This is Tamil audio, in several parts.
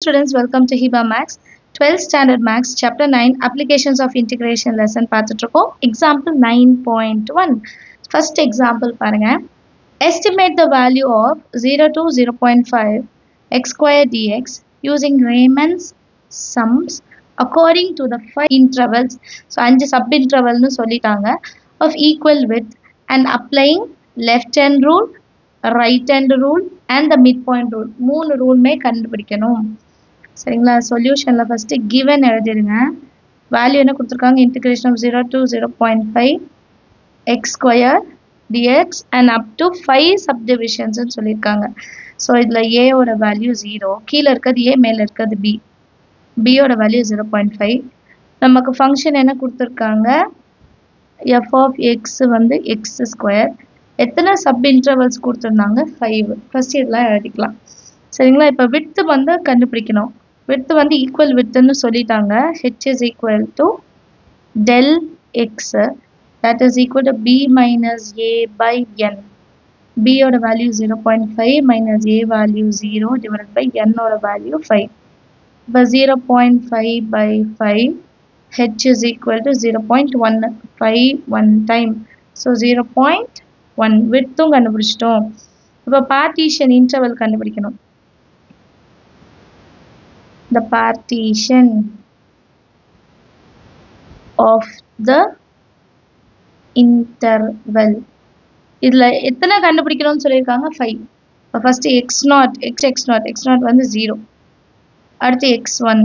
Students, welcome to Hiba Max 12th Standard Max Chapter 9 Applications of Integration Lesson பார்த்துட்ருக்கோம். Example 9.1 First example பாருங்க. Estimate the value of 0 to 0.5 x squared dx using Raymond's sums according to the 5 intervals. So 5 sub intervalனு சொல்லிட்டாங்க of equal width and applying left hand rule, right hand rule and the midpoint rule. 3 ரூல்மே கண்டுபிடிக்கணும். சரிங்களா? சொல்யூஷன்ல ஃபர்ஸ்ட் given எழுதிருங்க. வேல்யூ என்ன கொடுத்திருக்காங்க? integration of 0 to 0.5 x square dx and up to 5 subdivisions ன்னு சொல்லிருக்காங்க. ஸோ இதுல a ஓட வேல்யூ 0, கீழே இருக்கிறது a, மேல இருக்கிறது b. b ஓட வேல்யூ 0.5. நமக்கு ஃபங்க்ஷன் என்ன கொடுத்திருக்காங்க? f of x வந்து x ஸ்கொயர். எத்தனை சப் இன்டர்வல்ஸ் கொடுத்திருந்தாங்க? 5. ஃபர்ஸ்ட் இதெல்லாம் எழுதிக்கலாம். சரிங்களா? இப்போ width வந்து கண்டுபிடிக்கணும். width வந்து equal widthன்னு சொல்லிட்டாங்க. h is equal to del x, that is equal to b minus a by n. b ஓட value 0.5 minus a value 0 divided by n ஓட வேல்யூ 5. இப்போ 0.5 by 5, h is equal to 0.1, 5 1 time. So 0.1 widthும் கண்டுபிடிச்சிட்டோம். இப்போ partition interval கண்டுபிடிக்கணும். The partition of the interval. இதுல எத்தனை கண்டுபிடிக்கணும்னு சொல்லியிருக்காங்க? 5. இப்போ ஃபர்ஸ்ட் x0 வந்து 0. அடுத்து x1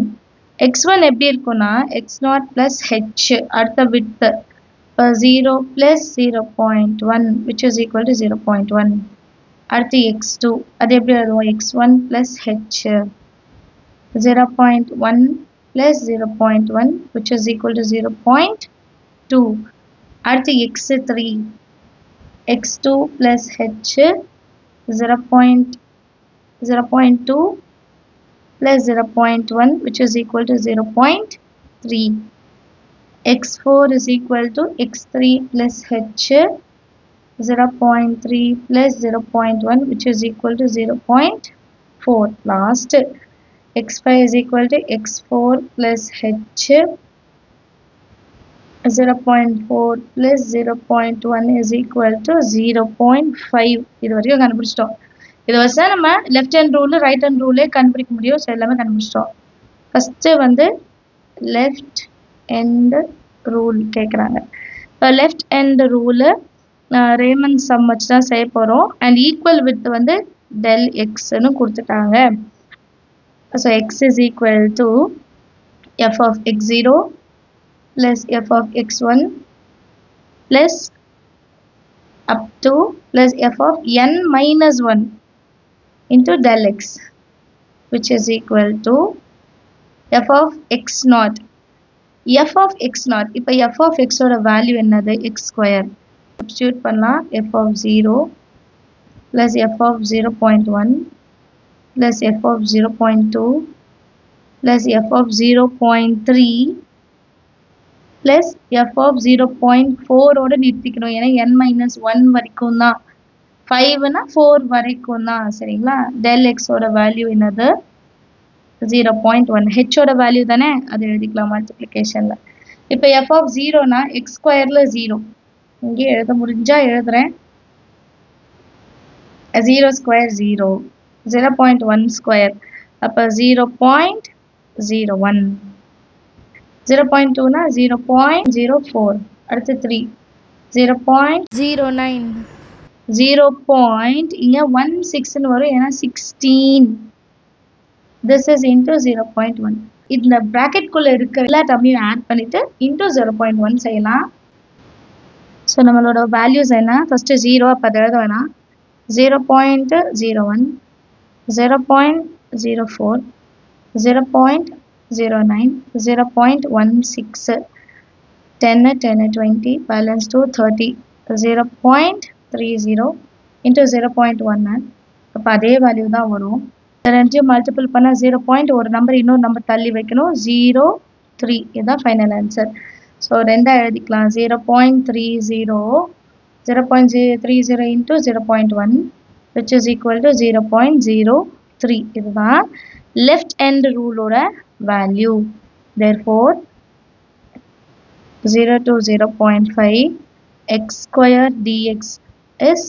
எப்படி இருக்கும்னா x0 plus h, அடுத்த width. இப்போ 0 plus 0.1 which is equal to 0.1. அடுத்து x2 அது எப்படி எழுதுவோம்? x1 plus h, 0.1 plus 0.1 which is equal to 0.2. அடுத்து x3, x2 plus h, 0.2 plus 0.1 which is equal to 0.3. x4 is equal to x3 plus h, 0.3 plus 0.1 which is equal to 0.4. Last, x5 is equal to x4 plus h, 0.4 plus 0.1 is equal to 0.5. இது வரைக்கும் கண்டுபிடிச்சிட்டோம். இது வச்சா நம்ம left hand rule, right hand ரூலே கண்டுபிடிக்க முடியும். ஸோ எல்லாமே கண்டுபிடிச்சிட்டோம். ஃபர்ஸ்ட் வந்து லெஃப்ட் ஹேண்ட் ரூல் கேட்குறாங்க. இப்போ left hand rule Riemann sum வச்சு தான் செய்ய போகிறோம். அண்ட் ஈக்குவல் வித் வந்து டெல் எக்ஸ்ன்னு கொடுத்துட்டாங்க. So x is equal to f of x0 plus f of x1 plus up to plus f of n minus 1 into del x which is equal to f of x0. f of x0, இப்போ f of x ஓட வேல்யூ என்னது? x square. Substitute பண்ணலாம். f of 0 plus f of 0.1 plus f of 0.2 plus f of 0.3 plus f of 0.4 ஓட நிறுத்திக்கணும். ஏன்னா n minus 1 வரைக்கும் தான், 5னா 4 வரைக்கும் தான். சரிங்களா? del x ஓட வேல்யூ என்னது? 0.1. h ஓட வேல்யூ தானே, அது எழுதிக்கலாம் மல்டிப்ளிகேஷன்ல. இப்போ f of 0னா x ஸ்கொயர்ல 0, இங்கே எழுத முடிஞ்சா எழுதுறேன். 0 ஸ்கொயர் 0, 0.1 ஸ்கொயர், அப்போ 0.01. 0.2னா 0.04. அடுத்து 3, 0.09. 0. இங்க 16 வரும், ஏன்னா 16. This is into 0.1. இந்த bracket குள்ள இருக்க எல்லா டேர்மையும் ஆட் பண்ணிட்டு into 0.1 செய்யலாம். ஸோ நம்மளோட வேல்யூஸ் என்ன? ஃபர்ஸ்ட் 0, அப்போ அதை எழுத வேணாம். 0.01, 0.04, 0.09, 0.16, 10, 20, balance to 30, 0.30 into 0.1. அப்போ அதே வேல்யூ தான் வரும். ரெண்டையும் மல்டிபிள் பண்ண 0. ஒரு நம்பர் இன்னொரு நம்பர் தள்ளி வைக்கணும். 0.3 இதுதான் ஃபைனல் ஆன்சர். ஸோ ரெண்டாக எழுதிக்கலாம். 0.30, 0.30 into 0.1 which is equal to 0.03. இதுதான் left end rule ஓட value. Therefore 0 to 0.5 x square dx is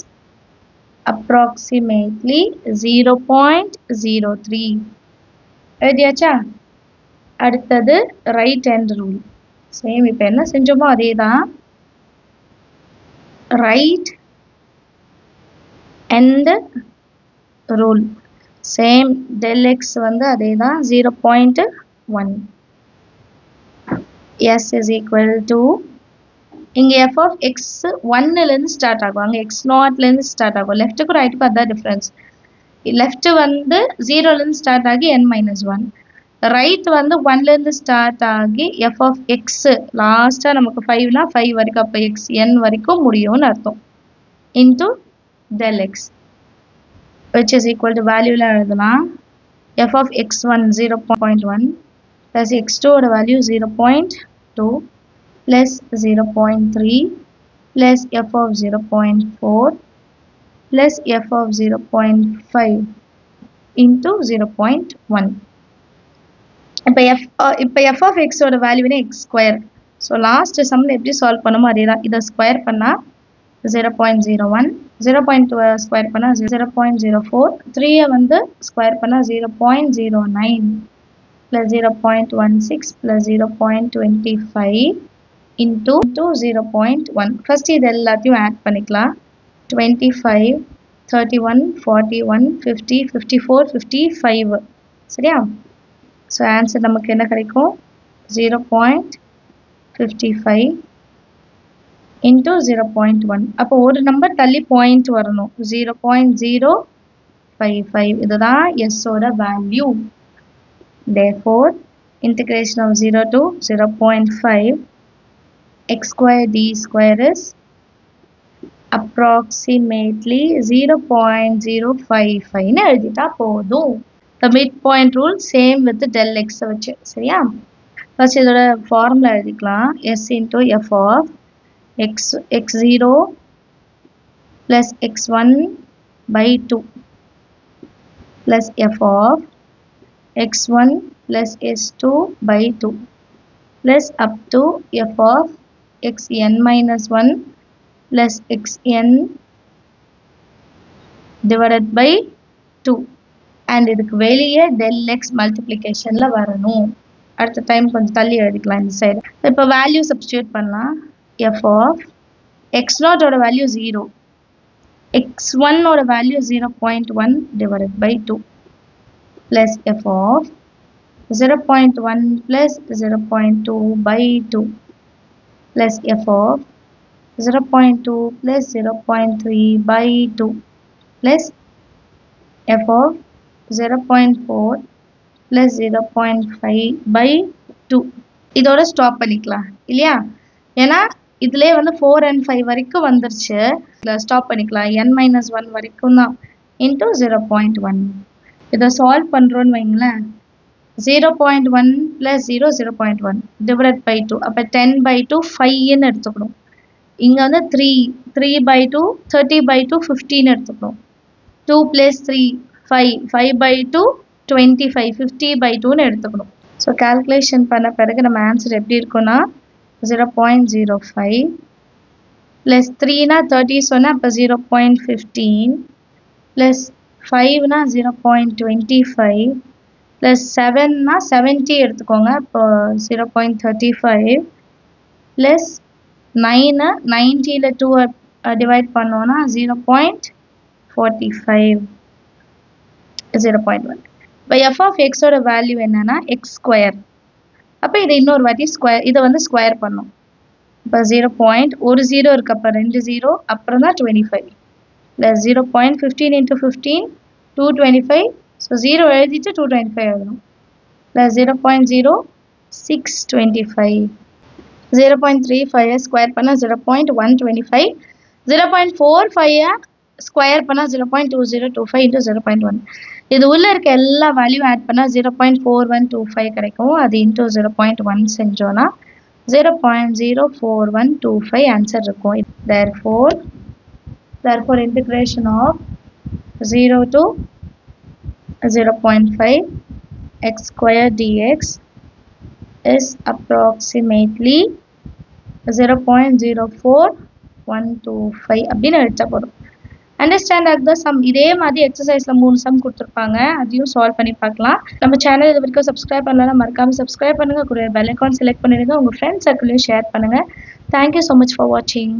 approximately 0.03. எழுதியாச்சா? அடுத்தது right hand rule. சேம் இப்போ என்ன செஞ்சோமோ அதே தான். right hand rule. Same del x வந்து அதே தான் 0.1. s is equal to இங்கே f of x 1லேருந்து ஸ்டார்ட் ஆகும், அங்கே x நாட்லேருந்து ஸ்டார்ட் ஆகும். லெஃப்ட்டுக்கும் ரைட்டுக்கும் அதான் டிஃப்ரென்ஸ். லெஃப்ட் வந்து 0லேருந்து ஸ்டார்ட் ஆகி n-1, ரைட் வந்து 1லேருந்து ஸ்டார்ட் ஆகி f of x லாஸ்ட்டாக நமக்கு 5னா 5 வரைக்கும், அப்போ x n வரைக்கும் முடியும்னு அர்த்தம். Into del x which is equal to வேல்யூவில் எழுதலாம் f of x1 0.1 plus x2 ஓட value 0.2 plus 0.3 plus f of 0.4 plus f of 0.5 into 0.1. இப்போ f of x ஓட வேல்யூனா x ஸ்கொயர். ஸோ லாஸ்ட் சம்மில் எப்படி சால்வ் பண்ணுமோ அதே தான். இதை ஸ்கொயர் பண்ணால் 0.01, 0.2 ஸ்கொயர் பண்ணால் 0.04, 3 வந்து ஸ்கொயர் பண்ணால் 0.09 plus 0.16 plus 0.25 into 0.1. ஃபர்ஸ்ட் இது எல்லாத்தையும் ஆட் பண்ணிக்கலாம். 25, 31, 41, 50, 54, 55. சரியா? ஸோ ஆன்சர் நமக்கு என்ன கிடைக்கும்? 0.55 into 0.1. அப்போ ஒரு நம்பர் தள்ளி பாயிண்ட் வரணும். 0.055. இதுதான் s ஓட value. Therefore, integration of 0 to 0.5 x square d square is approximately 0.055 ன்னு எழுதிட்டா போதும். The midpoint rule same with the del x வச்சு. சரியா? ஃபர்ஸ்ட் இதோட ஃபார்முலா எழுதிக்கலாம். s into f of x0 plus x1 by 2 plus f of x1 plus s2 by 2 plus up to f of xn minus 1 plus xn divided by 2. and இதுக்கு வெளியே del x மல்டிப்ளிகேஷன்ல வரணும். அடுத்த டைம் கொஞ்சம் தள்ளி எழுதிக்கலாம் இந்த சைடு. இப்போ வேல்யூ சப்ஸ்டியூட் பண்ணலாம். f of x0 ஓட வேல்யூ 0, x1 ஓட value 0.1 divided by 2 plus f of 0.1 plus 0.2 by 2 plus f of 0.2 plus 0.3 by 2 plus f of 0.4 plus 0.5 by 2. இதோட ஸ்டாப் பண்ணிக்கலாம் இல்லையா? ஏன்னா இதுலேயே வந்து 4 and 5 வரைக்கும் வந்துருச்சு. ஸ்டாப் பண்ணிக்கலாம். n-1 வரைக்கும் தான் இன்ட்டு 0.1. இதை சால்வ் பண்ணுறோன்னு வைங்களேன். 0.1 plus 0 0.1 divided by 2. அப்போ 10 by 2 5ன்னு எடுத்துக்கணும். இங்கே வந்து 3 by 2 30 by 2 15 எடுத்துக்கணும். 2 plus 3 5 by 2 25 50 by 2ன்னு எடுத்துக்கணும். ஸோ கால்குலேஷன் பண்ண பிறகு நம்ம ஆன்சர் எப்படி இருக்குன்னா 0.05 plus 3னா 30 சொன்னால் அப்போ 0.15 plus 5னா 0.25 plus 7னா 70 எடுத்துக்கோங்க, இப்போ 0.35 plus 9 90ல் 2 டிவைட் பண்ணோன்னா 0.45 0.1. இப்போ f of x ஓட வேல்யூ என்னன்னா x ஸ்கொயர். அப்போ இதை இன்னொரு வாட்டி ஸ்கொயர், இதை வந்து ஸ்கொயர் பண்ணோம். இப்போ 0. ஒரு 0 இருக்கு, அப்போ 2 0, அப்புறம் தான் 25 plus 0.15 into 15 225. ஸோ 0 எழுதிட்டு 225 எழுதணும் plus 0.0625 0.35 ஸ்கொயர் பண்ணால் 0.125 0.45 ஸ்கொயர் பண்ணால் 0.2025 into 0.1. இது உள்ள இருக்க எல்லா வேல்யூ ஆட் பண்ணால் 0.4125 கிடைக்கும். அது இன்ட்டு 0.1 செஞ்சோன்னா 0.04125 ஆன்சர் இருக்கும். therefore integration of 0 to 0.5 x square dx is approximately 0.04125 அப்படின்னு எடுத்தா போதும். அண்டர்ஸ்டாண்ட் ஆகுதா? சம் இதே மாதிரி எக்ஸசைஸில் 3 சம் கொடுத்துருப்பாங்க, அதையும் சால்வ் பண்ணி பார்க்கலாம். நம்ம சேனல் இது வரைக்கும் சப்ஸ்கிரைப் பண்ணலாம், மறக்காமல் சப்ஸ்கிரைப் பண்ணுங்கள். கூட பெல் ஐக்கான் செலக்ட் பண்ணிடுங்க. உங்கள் ஃப்ரெண்ட்ஸ் சர்க்கிளையும் ஷேர் பண்ணுங்கள். தேங்க்யூ ஸோ மச் ஃபார் வாட்சிங்.